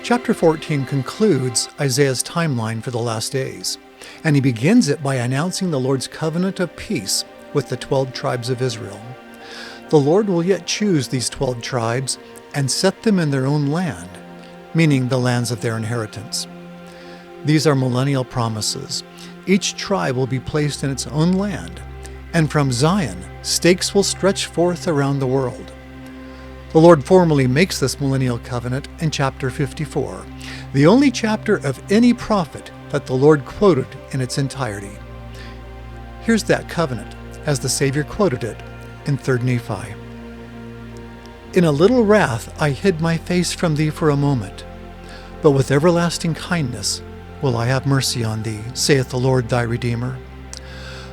Chapter 14 concludes Isaiah's timeline for the last days, and he begins it by announcing the Lord's covenant of peace with the 12 tribes of Israel. The Lord will yet choose these 12 tribes and set them in their own land, meaning the lands of their inheritance. These are millennial promises. Each tribe will be placed in its own land, and from Zion, stakes will stretch forth around the world. The Lord formally makes this millennial covenant in chapter 54, the only chapter of any prophet that the Lord quoted in its entirety. Here's that covenant, as the Savior quoted it in 3 Nephi. In a little wrath I hid my face from thee for a moment, but with everlasting kindness will I have mercy on thee, saith the Lord thy Redeemer.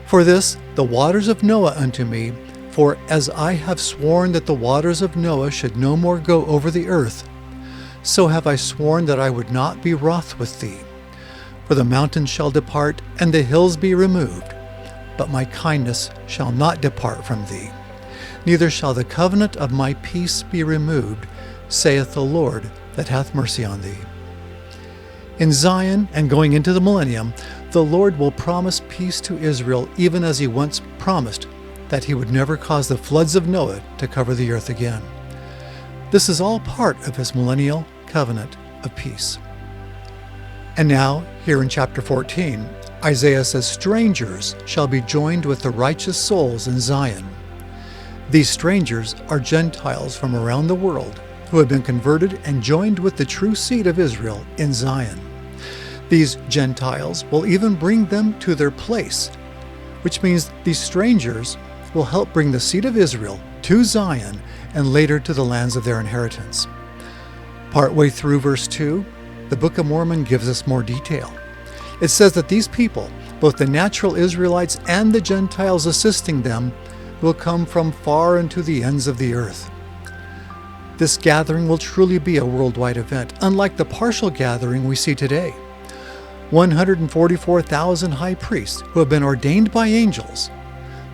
For this the waters of Noah unto me, for as I have sworn that the waters of Noah should no more go over the earth, so have I sworn that I would not be wroth with thee. For the mountains shall depart, and the hills be removed, but my kindness shall not depart from thee, neither shall the covenant of my peace be removed, saith the Lord that hath mercy on thee. In Zion and going into the millennium, the Lord will promise peace to Israel, even as he once promised that he would never cause the floods of Noah to cover the earth again. This is all part of his millennial covenant of peace. And now, here in chapter 14, Isaiah says strangers shall be joined with the righteous souls in Zion. These strangers are Gentiles from around the world who have been converted and joined with the true seed of Israel in Zion. These Gentiles will even bring them to their place, which means these strangers will help bring the seed of Israel to Zion and later to the lands of their inheritance. Partway through verse 2, the Book of Mormon gives us more detail. It says that these people, both the natural Israelites and the Gentiles assisting them, will come from far into the ends of the earth. This gathering will truly be a worldwide event, unlike the partial gathering we see today. 144,000 high priests who have been ordained by angels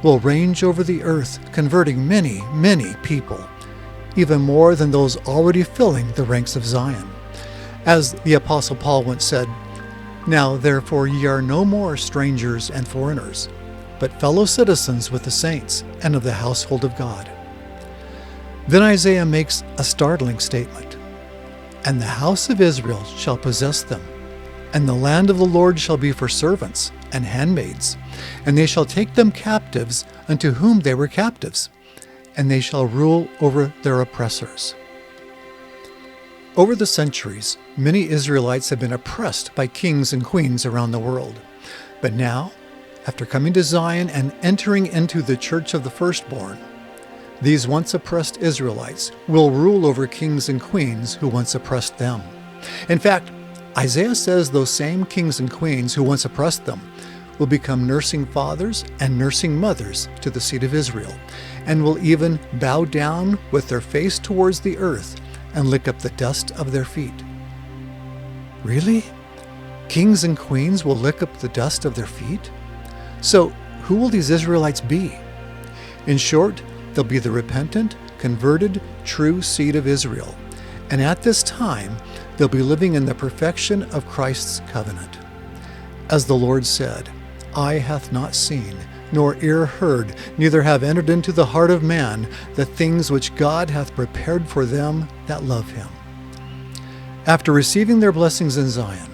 will range over the earth, converting many, many people, even more than those already filling the ranks of Zion. As the Apostle Paul once said, "Now therefore ye are no more strangers and foreigners, but fellow citizens with the saints and of the household of God." Then Isaiah makes a startling statement. "And the house of Israel shall possess them, and the land of the Lord shall be for servants and handmaids, and they shall take them captives unto whom they were captives, and they shall rule over their oppressors." Over the centuries, many Israelites have been oppressed by kings and queens around the world. But now, after coming to Zion and entering into the church of the firstborn, these once oppressed Israelites will rule over kings and queens who once oppressed them. In fact, Isaiah says those same kings and queens who once oppressed them will become nursing fathers and nursing mothers to the seed of Israel, and will even bow down with their face towards the earth and lick up the dust of their feet. Really? Kings and queens will lick up the dust of their feet? So, who will these Israelites be? In short, they'll be the repentant, converted, true seed of Israel. And at this time, they'll be living in the perfection of Christ's covenant. As the Lord said, "Eye hath not seen, nor ear heard, neither have entered into the heart of man the things which God hath prepared for them that love him." After receiving their blessings in Zion,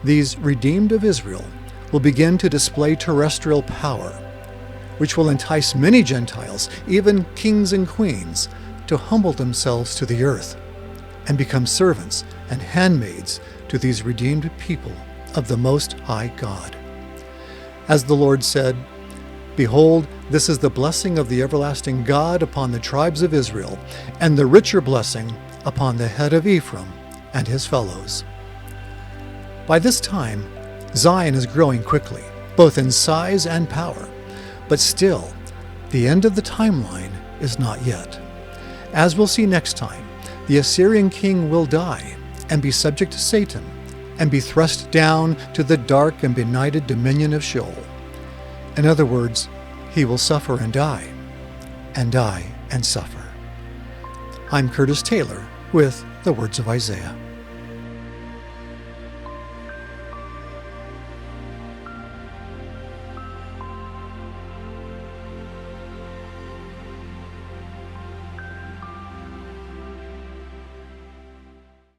these redeemed of Israel will begin to display terrestrial power, which will entice many Gentiles, even kings and queens, to humble themselves to the earth and become servants and handmaids to these redeemed people of the Most High God. As the Lord said, "Behold, this is the blessing of the everlasting God upon the tribes of Israel, and the richer blessing upon the head of Ephraim and his fellows." By this time, Zion is growing quickly, both in size and power, but still, the end of the timeline is not yet. As we'll see next time, the Assyrian king will die and be subject to Satan and be thrust down to the dark and benighted dominion of Sheol. In other words, he will suffer and die and suffer. I'm Curtis Taylor with the Words of Isaiah.